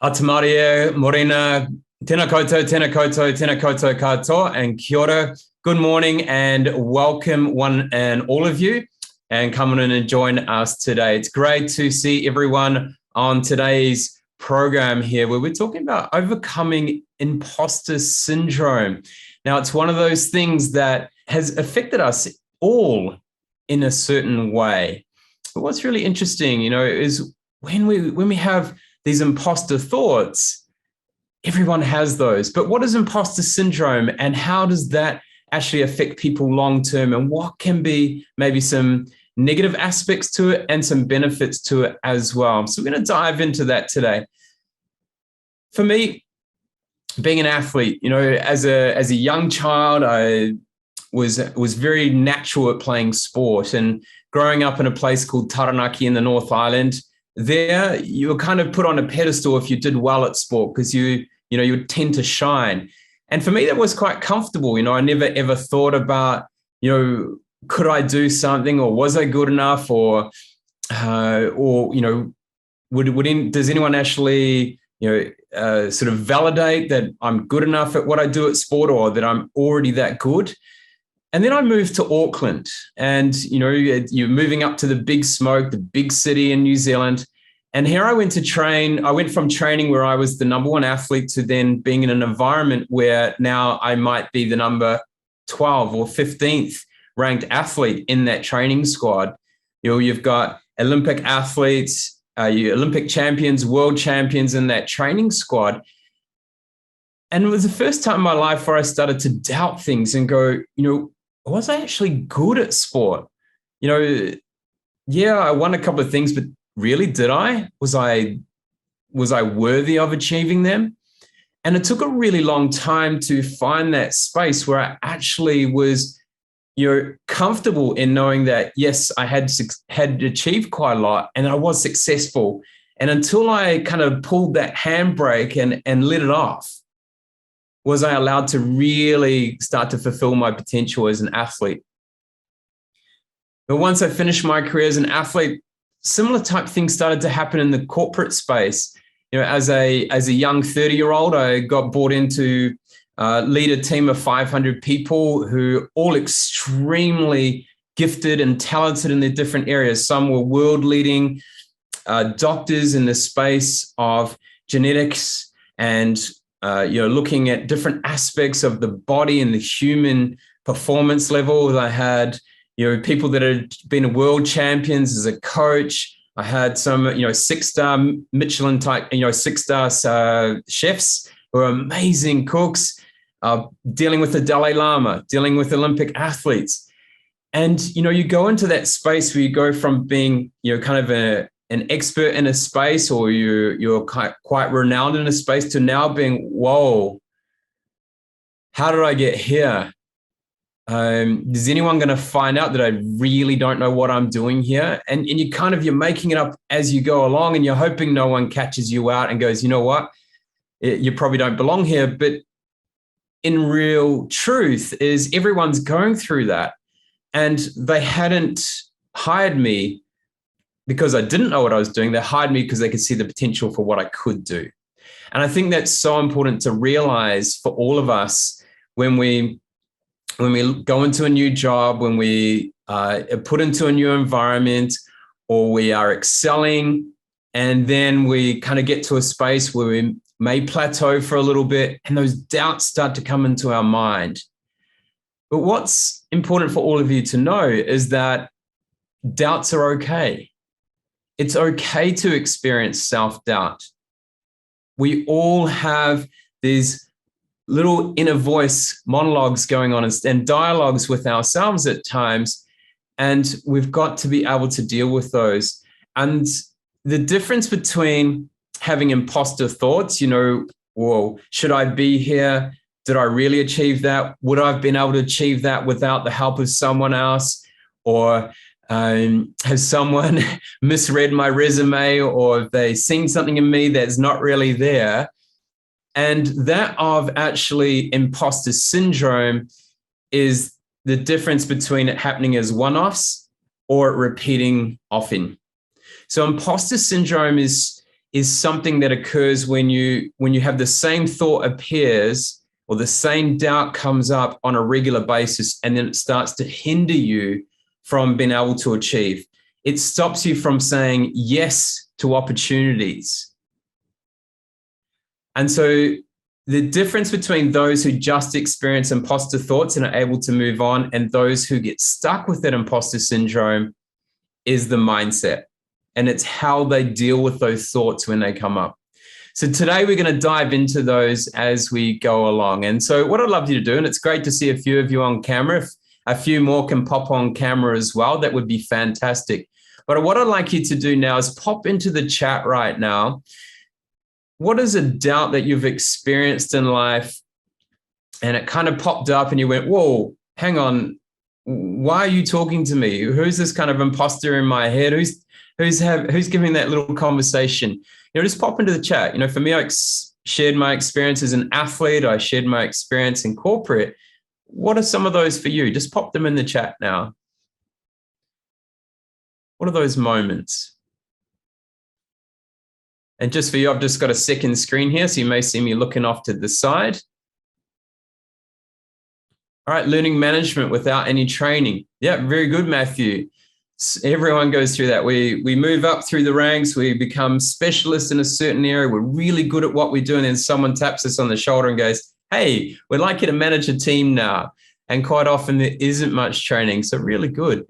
Atamarie, Morena, tēnā koutou katoa, and kia ora. Good morning and welcome one and all of you, and come on in and join us today. It's great to see everyone on today's program here where we're talking about overcoming imposter syndrome. Now, it's one of those things that has affected us all in a certain way. But what's really interesting, is when we have these imposter thoughts, everyone has those. But what is imposter syndrome and how does that actually affect people long term, and what can be maybe some negative aspects to it and some benefits to it as well? So we're going to dive into that today. For me, being an athlete, as a young child, I was very natural at playing sport, and growing up in a place called Taranaki in the North Island, there you were kind of put on a pedestal if you did well at sport, because you would tend to shine. And for me, that was quite comfortable. I never ever thought about, could I do something, or was I good enough, or does anyone actually, sort of validate that I'm good enough at what I do at sport, or that I'm already that good? And then I moved to Auckland, and, you're moving up to the big smoke, the big city in New Zealand. And here I went to train. I went from training where I was the number one athlete to then being in an environment where now I might be the number 12 or 15th ranked athlete in that training squad. You've got Olympic athletes, Olympic champions, world champions in that training squad. And it was the first time in my life where I started to doubt things and go, was I actually good at sport? Yeah, I won a couple of things, but really, did I? Was I worthy of achieving them? And it took a really long time to find that space where I actually was, comfortable in knowing that, yes, I had achieved quite a lot and I was successful. And until I kind of pulled that handbrake and let it off, was I allowed to really start to fulfill my potential as an athlete. But once I finished my career as an athlete, similar type things started to happen in the corporate space. As a young 30-year-old, I got brought into lead a team of 500 people who all extremely gifted and talented in their different areas. Some were world-leading doctors in the space of genetics and looking at different aspects of the body and the human performance level. I had, people that had been world champions as a coach. I had some, 6-star Michelin type, 6-star chefs who are amazing cooks, dealing with the Dalai Lama, dealing with Olympic athletes. And, you go into that space where you go from being, kind of an expert in a space, or you're quite renowned in a space, to now being, whoa, how did I get here? Is anyone going to find out that I really don't know what I'm doing here? And you're making it up as you go along, and you're hoping no one catches you out and goes, you know what, you probably don't belong here. But in real truth is everyone's going through that, and they hadn't hired me because I didn't know what I was doing. They hired me because they could see the potential for what I could do. And I think that's so important to realize for all of us when we go into a new job, when we are put into a new environment, or we are excelling, and then we kind of get to a space where we may plateau for a little bit, and those doubts start to come into our mind. But what's important for all of you to know is that doubts are okay. It's okay to experience self-doubt. We all have these little inner voice monologues going on and dialogues with ourselves at times, and we've got to be able to deal with those. And the difference between having imposter thoughts, whoa, should I be here? Did I really achieve that? Would I have been able to achieve that without the help of someone else? Or has someone misread my resume, or have they seen something in me that's not really there? And that of actually imposter syndrome is the difference between it happening as one-offs or repeating often. So imposter syndrome is is something that occurs when you have the same thought appears or the same doubt comes up on a regular basis, and then it starts to hinder you from being able to achieve. It stops you from saying yes to opportunities. And so the difference between those who just experience imposter thoughts and are able to move on and those who get stuck with that imposter syndrome is the mindset. And it's how they deal with those thoughts when they come up. So today we're going to dive into those as we go along. And so what I'd love you to do, and it's great to see a few of you on camera, if a few more can pop on camera as well, that would be fantastic. But what I'd like you to do now is pop into the chat right now. What is a doubt that you've experienced in life and it kind of popped up and you went, whoa, hang on, why are you talking to me? Who's this kind of imposter in my head? Who's giving that little conversation? Just pop into the chat. For me, I shared my experience as an athlete. I shared my experience in corporate. What are some of those for you? Just pop them in the chat now. What are those moments? And just for you, I've just got a second screen here, so you may see me looking off to the side. All right, learning management without any training. Yeah, very good, Matthew. Everyone goes through that. We move up through the ranks. We become specialists in a certain area. We're really good at what we do. And then someone taps us on the shoulder and goes, hey, we'd like you to manage a team now. And quite often there isn't much training. So really good.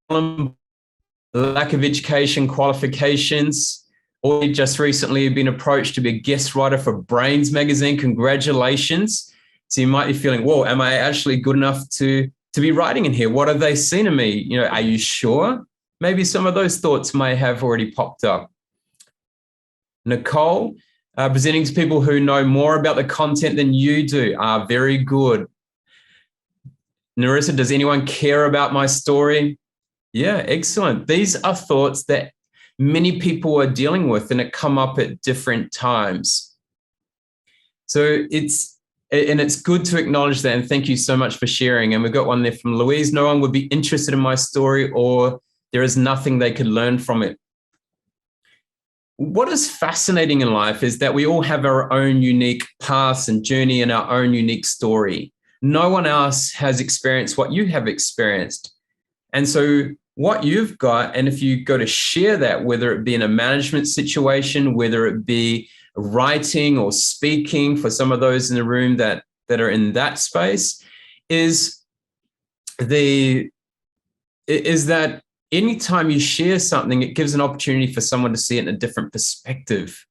Lack of education qualifications. Or you just recently have been approached to be a guest writer for Brains magazine. Congratulations. So you might be feeling, whoa, am I actually good enough to be writing in here? What have they seen of me? Are you sure? Maybe some of those thoughts may have already popped up. Nicole, presenting to people who know more about the content than you do. Very good. Narissa, does anyone care about my story? Yeah, excellent. These are thoughts that many people are dealing with and it come up at different times. So it's good to acknowledge that, and thank you so much for sharing. And we've got one there from Louise. No one would be interested in my story, or there is nothing they could learn from it. What is fascinating in life is that we all have our own unique paths and journey and our own unique story. No one else has experienced what you have experienced. And so what you've got, and if you go to share that, whether it be in a management situation, whether it be writing or speaking for some of those in the room that are in that space, is that anytime you share something, it gives an opportunity for someone to see it in a different perspective.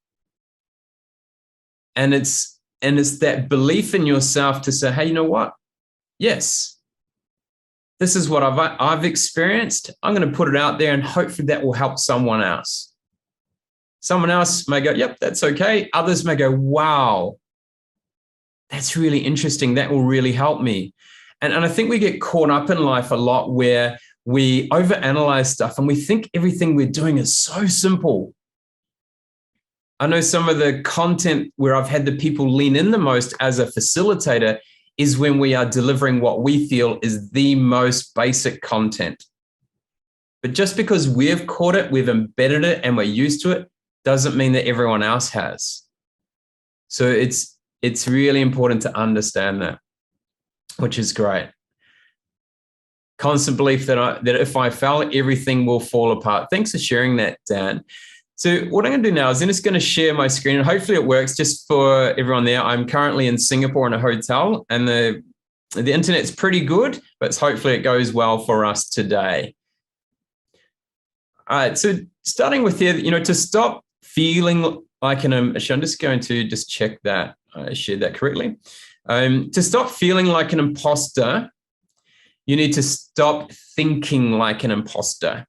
And it's that belief in yourself to say, hey, you know what? Yes, this is what I've experienced. I'm going to put it out there and hopefully that will help someone else. Someone else may go, yep, that's okay. Others may go, wow, that's really interesting. That will really help me. And I think we get caught up in life a lot where we overanalyze stuff and we think everything we're doing is so simple. I know some of the content where I've had the people lean in the most as a facilitator is when we are delivering what we feel is the most basic content. But just because we've caught it, we've embedded it, and we're used to it, doesn't mean that everyone else has. So it's really important to understand that, which is great. Constant belief that if I fail, everything will fall apart. Thanks for sharing that, Dan. So what I'm going to do now is I'm just going to share my screen, and hopefully it works just for everyone there. I'm currently in Singapore in a hotel, and the internet's pretty good, but hopefully it goes well for us today. All right, so starting with here, to stop feeling like I'm just going to just check that I shared that correctly. To stop feeling like an imposter, you need to stop thinking like an imposter.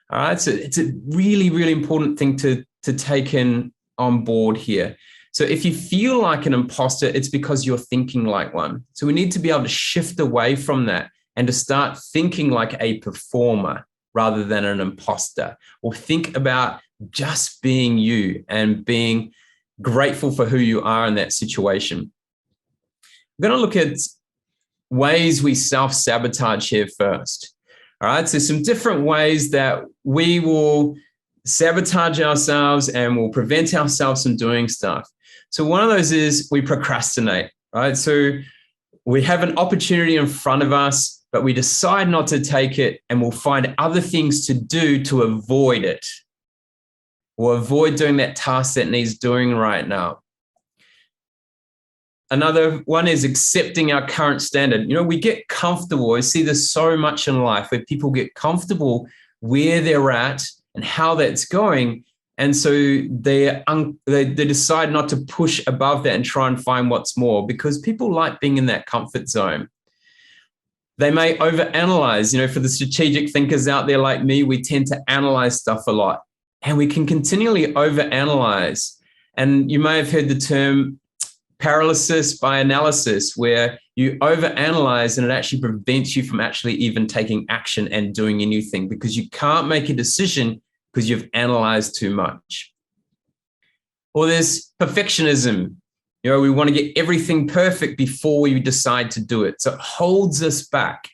All right, so it's a really, really important thing to take in on board here. So if you feel like an imposter, it's because you're thinking like one. So we need to be able to shift away from that and to start thinking like a performer rather than an imposter, or think about just being you and being grateful for who you are in that situation. I'm going to look at ways we self-sabotage here first. All right, so some different ways that we will sabotage ourselves and we'll prevent ourselves from doing stuff. So one of those is we procrastinate, right? So we have an opportunity in front of us, but we decide not to take it, and we'll find other things to do to avoid it, or avoid doing that task that needs doing right now. Another one is accepting our current standard. We get comfortable. I see this so much in life where people get comfortable where they're at and how that's going. And so they decide not to push above that and try and find what's more, because people like being in that comfort zone. They may overanalyze. For the strategic thinkers out there like me, we tend to analyze stuff a lot, and we can continually overanalyze. And you may have heard the term paralysis by analysis, where you overanalyze and it actually prevents you from actually even taking action and doing anything, because you can't make a decision because you've analyzed too much. Or there's perfectionism. We want to get everything perfect before we decide to do it. So it holds us back.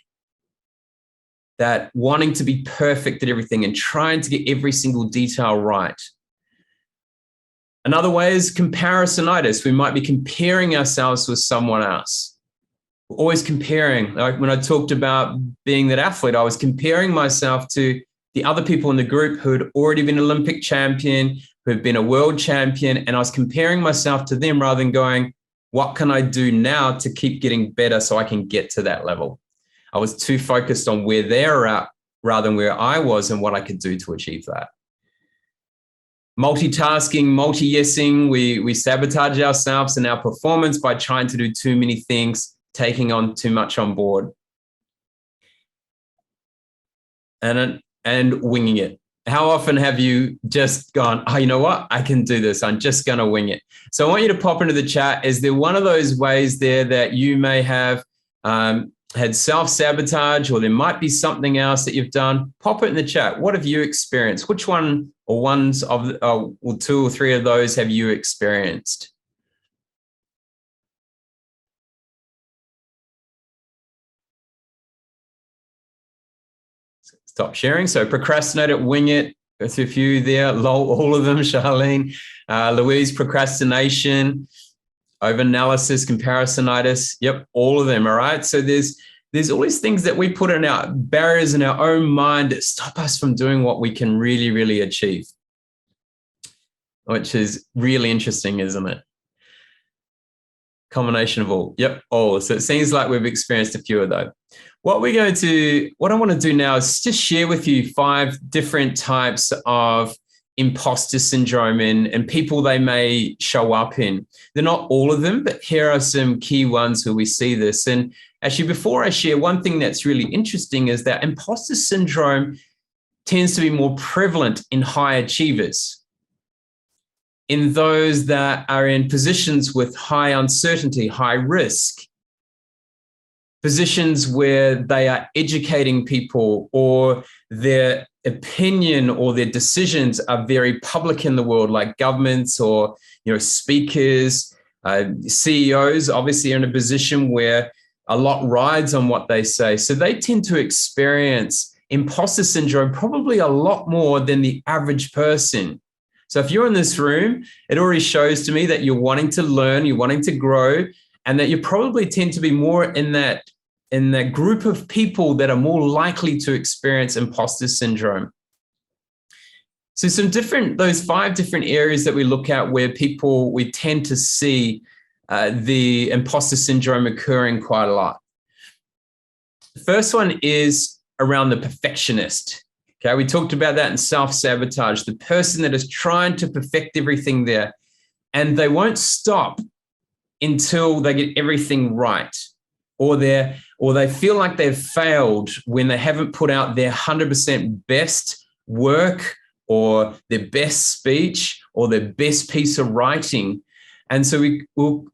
That wanting to be perfect at everything and trying to get every single detail right. Another way is comparisonitis. We might be comparing ourselves with someone else. We're always comparing. Like when I talked about being that athlete, I was comparing myself to the other people in the group who had already been an Olympic champion, who had been a world champion, and I was comparing myself to them rather than going, what can I do now to keep getting better so I can get to that level? I was too focused on where they're at rather than where I was and what I could do to achieve that. Multitasking, multi-yesing, we sabotage ourselves and our performance by trying to do too many things, taking on too much on board. And winging it. How often have you just gone, oh, you know what? I can do this. I'm just going to wing it. So I want you to pop into the chat. Is there one of those ways there that you may have had self-sabotage, or there might be something else that you've done? Pop it in the chat. What have you experienced? Which one or ones of, or two or three of those have you experienced? Stop sharing. So procrastinate it, wing it. There's a few there. Lol, all of them, Charlene. Louise, procrastination, overanalysis, comparisonitis. Yep, all of them. All right. So there's all these things that we put in our barriers in our own mind that stop us from doing what we can really, really achieve, which is really interesting, isn't it? Combination of all. Yep, all. So it seems like we've experienced a few of those. What I want to do now is just share with you 5 different types of imposter syndrome and people they may show up in. They're not all of them, but here are some key ones where we see this. And actually, before I share, one thing that's really interesting is that imposter syndrome tends to be more prevalent in high achievers, in those that are in positions with high uncertainty, high risk, positions where they are educating people, or their opinion or their decisions are very public in the world, like governments or speakers, CEOs obviously are in a position where a lot rides on what they say. So they tend to experience imposter syndrome probably a lot more than the average person. So if you're in this room, it already shows to me that you're wanting to learn, you're wanting to grow, and that you probably tend to be more in that group of people that are more likely to experience imposter syndrome. So those 5 different areas that we look at where we tend to see the imposter syndrome occurring quite a lot. The first one is around the perfectionist. Okay, we talked about that in self-sabotage, the person that is trying to perfect everything there, and they won't stop until they get everything right, or they feel like they've failed when they haven't put out their 100% best work or their best speech or their best piece of writing. And so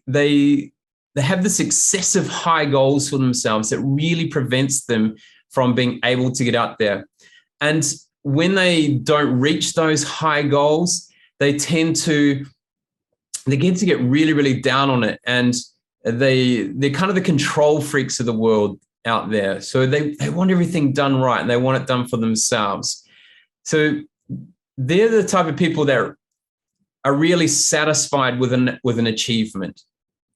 they have this excessive high goals for themselves that really prevents them from being able to get out there. And when they don't reach those high goals, they get to get really, really down on it. And they're kind of the control freaks of the world out there. So they want everything done right, and they want it done for themselves. So they're the type of people that are really satisfied with an achievement,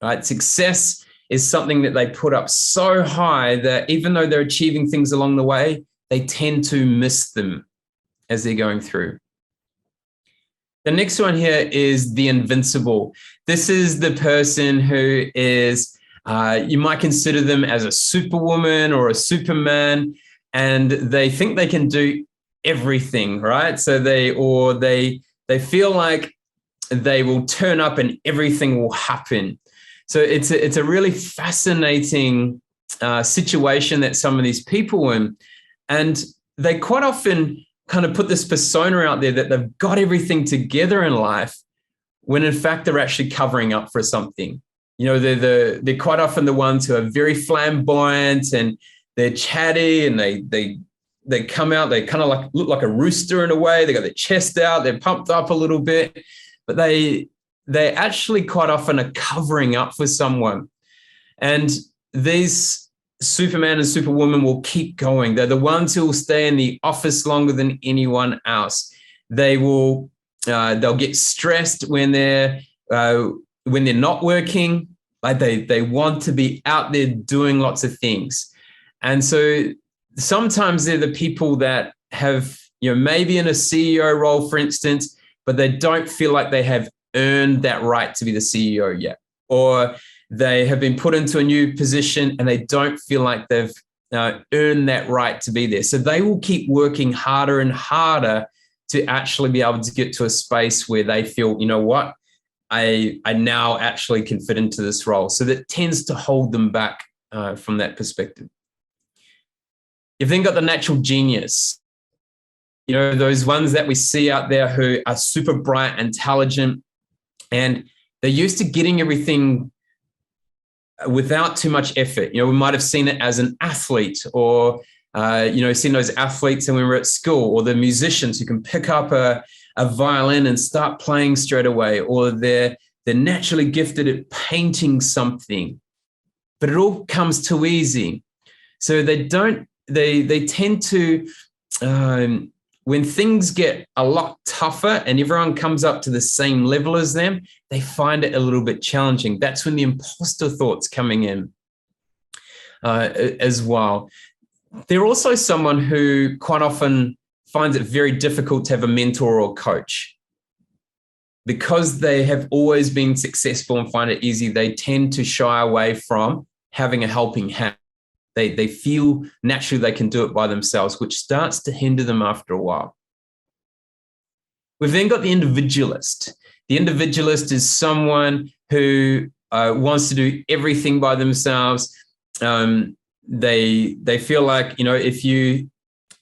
right? Success is something that they put up so high that even though they're achieving things along the way, they tend to miss them as they're going through. The next one here is the invincible. This is the person who is, you might consider them as a superwoman or a superman, and they think they can do everything, right? So they feel like they will turn up and everything will happen. So it's a really fascinating situation that some of these people are in, and they quite often kind of put this persona out there that they've got everything together in life, when in fact they're actually covering up for something. You know, they're quite often the ones who are very flamboyant and they're chatty, and they come out, they kind of like look like a rooster in a way. They got their chest out, they're pumped up a little bit, but they actually quite often are covering up for someone. And these Superman and Superwoman will keep going. They're the ones who will stay in the office longer than anyone else. They'll get stressed when they're not working. Like they want to be out there doing lots of things. And so sometimes they're the people that have, maybe in a CEO role, for instance, but they don't feel like they have earned that right to be the CEO yet, or they have been put into a new position and they don't feel like they've earned that right to be there. So they will keep working harder and harder to actually be able to get to a space where they feel, you know what, I now actually can fit into this role. So that tends to hold them back from that perspective. You've then got the natural genius. Those ones that we see out there who are super bright, intelligent, and they're used to getting everything without too much effort. We might have seen it as an athlete, or seen those athletes when we were at school, or the musicians who can pick up a violin and start playing straight away, or they're naturally gifted at painting something, but it all comes too easy. So they tend to, when things get a lot tougher and everyone comes up to the same level as them, they find it a little bit challenging. That's when the imposter thoughts coming in as well. They're also someone who quite often finds it very difficult to have a mentor or coach. Because they have always been successful and find it easy, they tend to shy away from having a helping hand. They feel naturally they can do it by themselves, which starts to hinder them after a while. We've then got the individualist. The individualist is someone who wants to do everything by themselves. They feel like, if you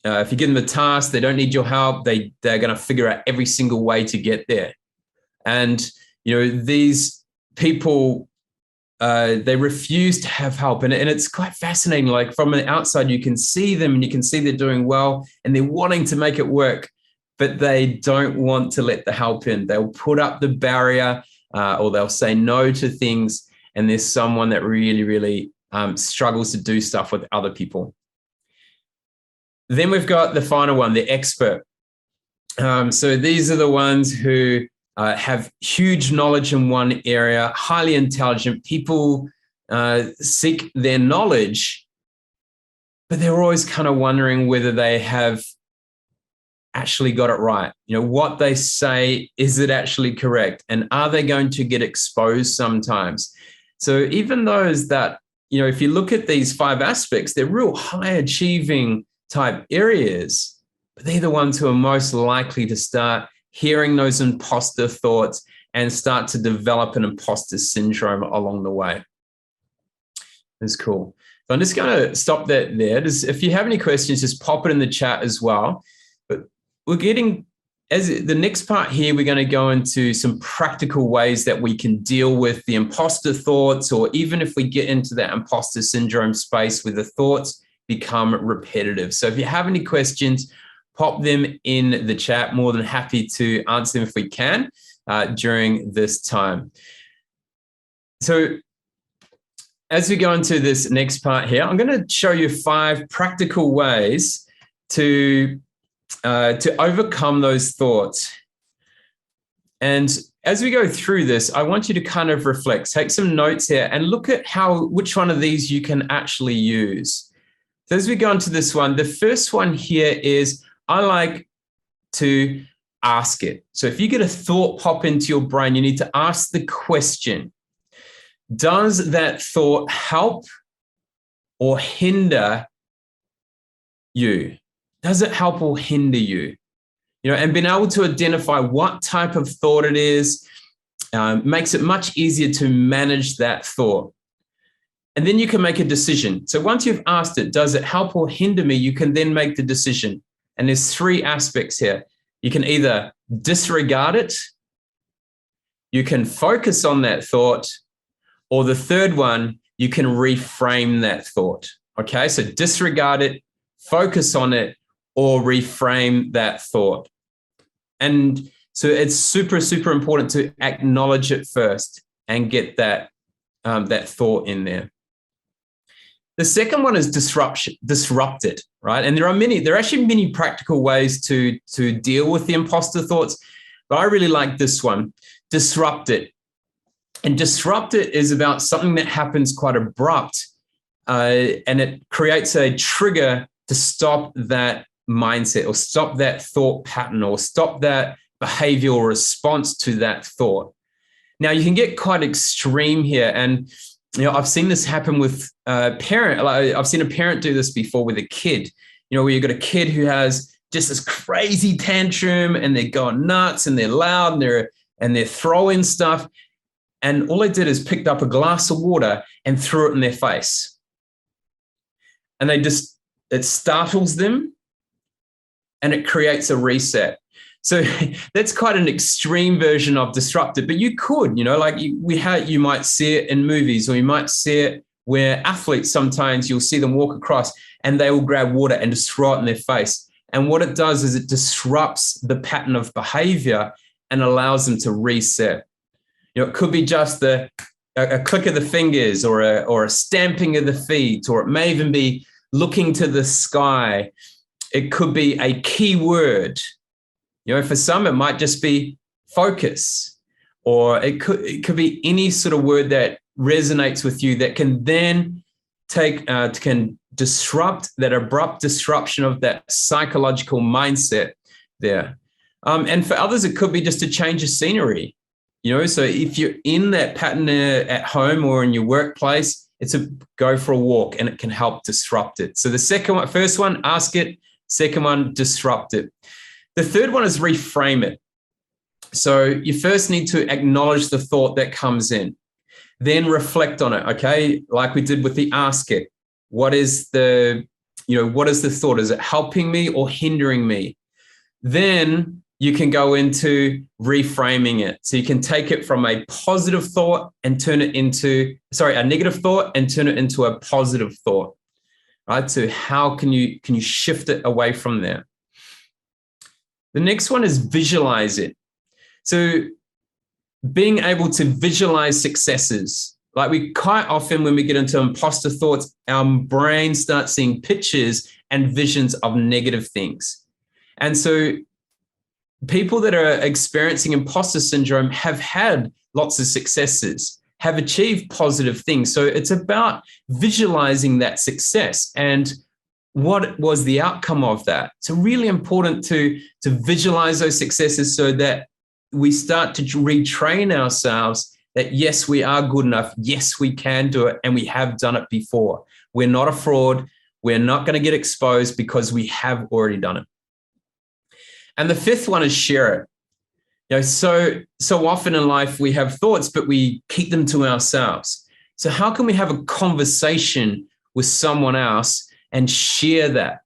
give them a task, they don't need your help. They're going to figure out every single way to get there. And these people, they refuse to have help. And it's quite fascinating. Like from the outside, you can see them and you can see they're doing well and they're wanting to make it work, but they don't want to let the help in. They'll put up the barrier or they'll say no to things. And there's someone that really, really struggles to do stuff with other people. Then we've got the final one, the expert. So these are the ones who have huge knowledge in one area, highly intelligent. People seek their knowledge, but they're always kind of wondering whether they have actually got it right. What they say, is it actually correct? And are they going to get exposed sometimes? So even those that, if you look at these 5 aspects, they're real high achieving type areas, but they're the ones who are most likely to start hearing those imposter thoughts and start to develop an imposter syndrome along the way. That's cool. So I'm just going to stop that there. If you have any questions, just pop it in the chat as well. But we're getting, as the next part here, we're going to go into some practical ways that we can deal with the imposter thoughts, or even if we get into that imposter syndrome space where the thoughts become repetitive. So if you have any questions, pop them in the chat. More than happy to answer them if we can during this time. So as we go into this next part here, I'm going to show you 5 practical ways to to overcome those thoughts. And as we go through this, I want you to kind of reflect, take some notes here and look at which one of these you can actually use. So as we go into this one, the first one here is I like to ask it. So if you get a thought pop into your brain, you need to ask the question, does that thought help or hinder you? Does it help or hinder you? And being able to identify what type of thought it is makes it much easier to manage that thought. And then you can make a decision. So once you've asked it, does it help or hinder me? You can then make the decision. And there's three aspects here. You can either disregard it, you can focus on that thought, or the third one, you can reframe that thought. Okay, so disregard it, focus on it, or reframe that thought. And so it's super, super important to acknowledge it first and get that thought in there. The second one is disrupt it, right? And there are actually many practical ways to deal with the imposter thoughts, but I really like this one, disrupt it. And disrupt it is about something that happens quite abrupt, and it creates a trigger to stop that mindset or stop that thought pattern or stop that behavioral response to that thought. Now, you can get quite extreme here. And, I've seen this happen with a parent. I've seen a parent do this before with a kid, where you've got a kid who has just this crazy tantrum and they're going nuts and they're loud and they're throwing stuff. And all they did is picked up a glass of water and threw it in their face. And it startles them and it creates a reset. So that's quite an extreme version of disrupted, but you could, you might see it in movies, or you might see it where athletes, sometimes you'll see them walk across and they will grab water and just throw it in their face. And what it does is it disrupts the pattern of behavior and allows them to reset. It could be just a click of the fingers or a stamping of the feet, or it may even be looking to the sky. It could be a key word. For some, it might just be focus, or it could be any sort of word that resonates with you that can then can disrupt that abrupt disruption of that psychological mindset there. And for others, it could be just a change of scenery. So if you're in that pattern at home or in your workplace, it's a go for a walk and it can help disrupt it. So the first one, ask it. Second one, disrupt it. The third one is reframe it. So you first need to acknowledge the thought that comes in, then reflect on it. Okay, like we did with the ask it. What is the thought? Is it helping me or hindering me? Then you can go into reframing it. So you can take it from a positive thought and turn it into, a negative thought and turn it into a positive thought, right? So how can you shift it away from there? The next one is visualize it. So being able to visualize successes. Like we quite often, when we get into imposter thoughts, our brain starts seeing pictures and visions of negative things. And so people that are experiencing imposter syndrome have had lots of successes, have achieved positive things. So it's about visualizing that success and what was the outcome of that. It's really important to visualize those successes so that we start to retrain ourselves that, yes, we are good enough. Yes, we can do it. And we have done it before. We're not a fraud. We're not going to get exposed because we have already done it. And the fifth one is share it. So often in life we have thoughts, but we keep them to ourselves. So how can we have a conversation with someone else and share that?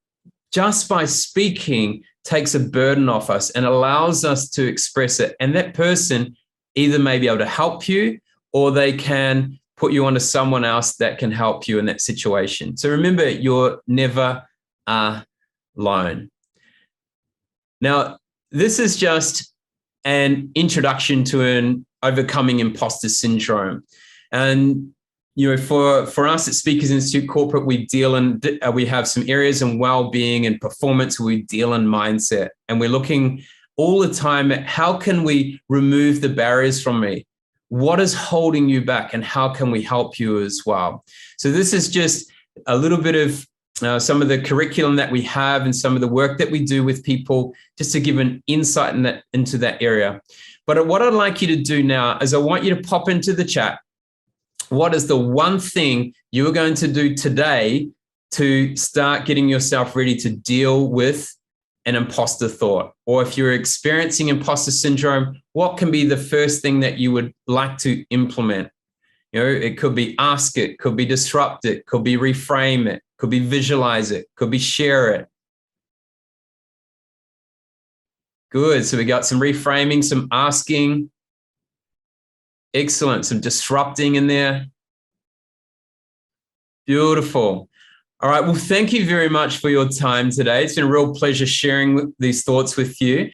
Just by speaking takes a burden off us and allows us to express it. And that person either may be able to help you, or they can put you onto someone else that can help you in that situation. So remember, you're never alone. Now, this is just an introduction to overcoming imposter syndrome. And For us at Speakers Institute Corporate, we have some areas in well-being and performance where we deal in mindset, and we're looking all the time at how can we remove the barriers from me? What is holding you back, and how can we help you as well? So this is just a little bit of some of the curriculum that we have and some of the work that we do with people, just to give an insight into that area. But what I'd like you to do now is I want you to pop into the chat. What is the one thing you are going to do today to start getting yourself ready to deal with an imposter thought? Or if you're experiencing imposter syndrome, what can be the first thing that you would like to implement? It could be ask it, could be disrupt it, could be reframe it, could be visualize it, could be share it. Good. So we got some reframing, some asking. Excellent. Some disrupting in there. Beautiful. All right. Well, thank you very much for your time today. It's been a real pleasure sharing these thoughts with you.